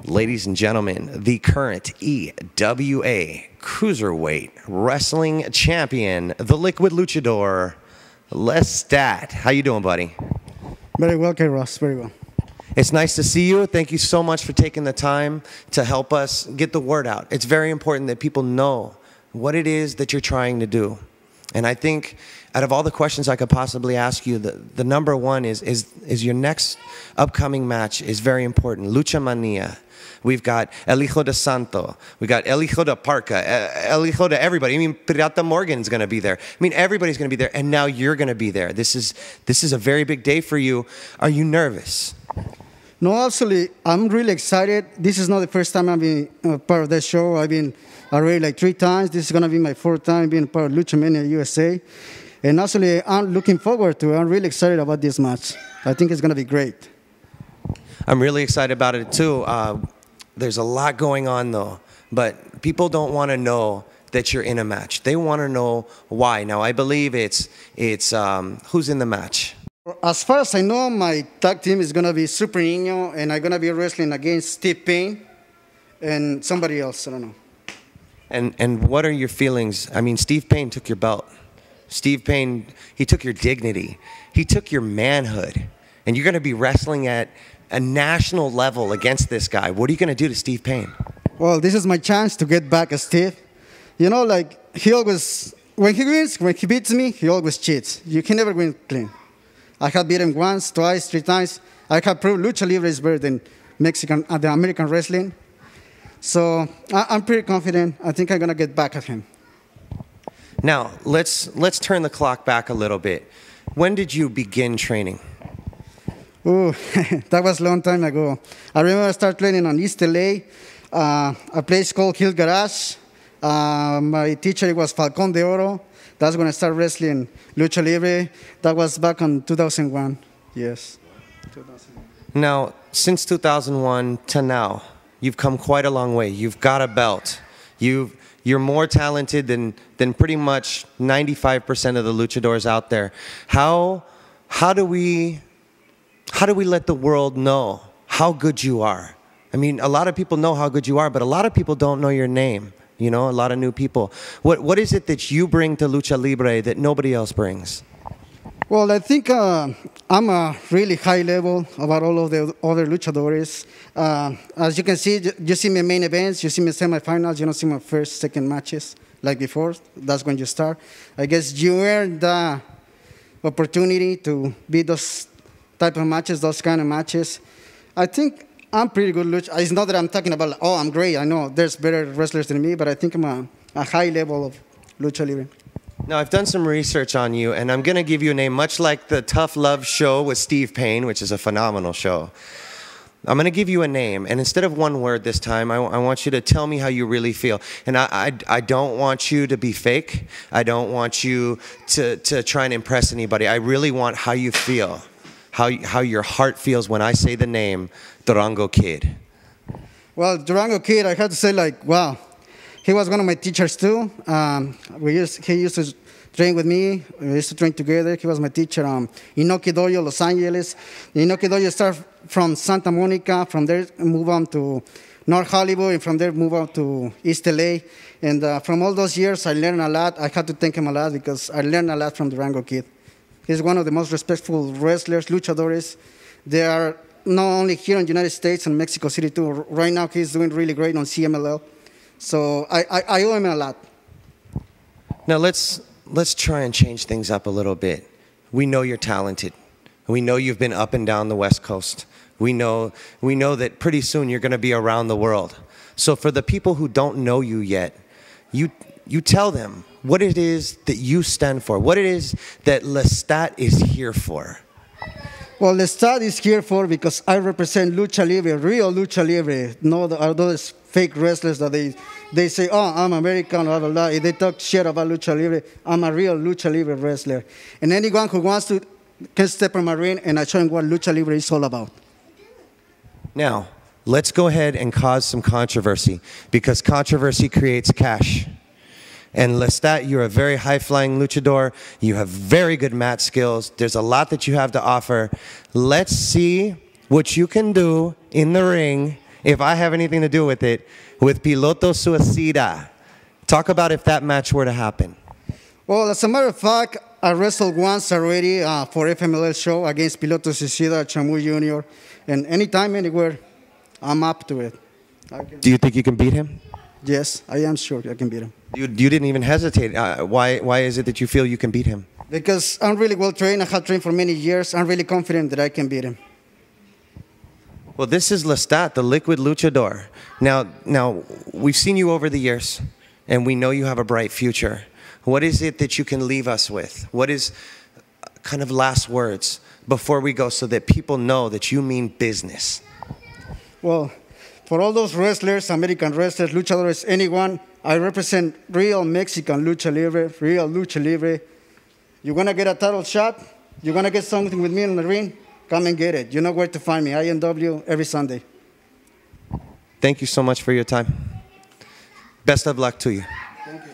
Ladies and gentlemen, the current EWA Cruiserweight Wrestling Champion, the Liquid Luchador, Lestat. How you doing, buddy? Very well, K. Ross. Very well. It's nice to see you. Thank you so much for taking the time to help us get the word out. It's very important that people know what it is that you're trying to do. And I think out of all the questions I could possibly ask you, the number one is your next upcoming match is very important. LuchaMania. We've got El Hijo de Santo. We've got El Hijo de Parca, El Hijo de everybody. I mean, Pirata Morgan's going to be there. I mean, everybody's going to be there, and now you're going to be there. This is a very big day for you. Are you nervous? No, absolutely. I'm really excited. This is not the first time I've been part of that show. I've been already like 3 times. This is going to be my 4th time being part of LuchaMania USA. And actually, I'm looking forward to it. I'm really excited about this match. I think it's going to be great. I'm really excited about it, too. There's a lot going on, though. But people don't want to know that you're in a match. They want to know why. Now, I believe it's who's in the match. As far as I know, my tag team is going to be Super Niño, and I'm going to be wrestling against Steve Payne and somebody else. I don't know. And what are your feelings? I mean, Steve Payne took your belt. Steve Payne, he took your dignity. He took your manhood. And you're going to be wrestling at a national level against this guy. What are you going to do to Steve Payne? Well, this is my chance to get back at Steve. You know, like, he always, when he beats me, he always cheats. You can never win clean. I have beat him once, twice, 3 times. I have proved Lucha Libre is better than the American wrestling. So I'm pretty confident. I think I'm going to get back at him. Now, let's turn the clock back a little bit. When did you begin training? Oh, that was a long time ago. I remember I started training on East LA, a place called Hill Garage. My teacher was Falcon de Oro. That's when I started wrestling Lucha Libre. That was back in 2001. Yes, 2001. Now, since 2001 to now, you've come quite a long way. You've got a belt. You're more talented than pretty much 95% of the luchadors out there. How do we let the world know how good you are? I mean, a lot of people know how good you are, but a lot of people don't know your name. You know, a lot of new people. What is it that you bring to Lucha Libre that nobody else brings? Well, I think I'm a really high level about all of the other luchadores. As you can see, you see my main events, you see my semifinals, you don't see my first, second matches like before. That's when you start. I guess you earn the opportunity to be those type of matches, those kind of matches. I think I'm pretty good lucha. It's not that I'm talking about, oh, I'm great. I know there's better wrestlers than me, but I think I'm a high level of Lucha Libre. Now, I've done some research on you, and I'm going to give you a name, much like the Tough Love show with Steve Payne, which is a phenomenal show. I'm going to give you a name, and instead of one word this time, I want you to tell me how you really feel. And I don't want you to be fake. I don't want you to try and impress anybody. I really want how you feel, how your heart feels when I say the name Durango Kid. Well, Durango Kid, I had to say, like, wow. He was one of my teachers, too. He used to train with me. We used to train together. He was my teacher. Inoki Dojo, Los Angeles. The Inoki Dojo started from Santa Monica. From there, move on to North Hollywood. And from there, move on to East LA. And from all those years, I learned a lot. I had to thank him a lot because I learned a lot from Durango Kid. He's one of the most respectful wrestlers, luchadores. They are not only here in the United States and Mexico City, too. Right now, he's doing really great on CMLL. So I owe him a lot. Now let's try and change things up a little bit. We know you're talented. We know you've been up and down the West Coast. We know that pretty soon you're going to be around the world. So for the people who don't know you yet, you tell them what it is that you stand for, what it is that Lestat is here for. Well, Lestat is here for because I represent Lucha Libre, real Lucha Libre. No, those fake wrestlers that they say, oh, I'm American, blah, blah, blah. If they talk shit about Lucha Libre, I'm a real Lucha Libre wrestler. And anyone who wants to can step in my ring and I show him what Lucha Libre is all about. Now, let's go ahead and cause some controversy because controversy creates cash. And Lestat, you're a very high-flying luchador. You have very good mat skills. There's a lot that you have to offer. Let's see what you can do in the ring if I have anything to do with it, with Piloto Suicida. Talk about if that match were to happen. Well, as a matter of fact, I wrestled once already for FMLL show against Piloto Suicida, Chamu Jr. And anytime, anywhere, I'm up to it. Do you think you can beat him? Yes, I am sure I can beat him. You didn't even hesitate. Why is it that you feel you can beat him? Because I'm really well trained. I have trained for many years. I'm really confident that I can beat him. Well, this is Lestat, the liquid luchador. Now, we've seen you over the years, and we know you have a bright future. What is it that you can leave us with? What is kind of last words before we go so that people know that you mean business? Well, for all those wrestlers, American wrestlers, luchadores, anyone, I represent real Mexican lucha libre, real lucha libre. You want to get a title shot? You want to get something with me in the ring? Come and get it. You know where to find me. INW every Sunday. Thank you so much for your time. Best of luck to you. Thank you.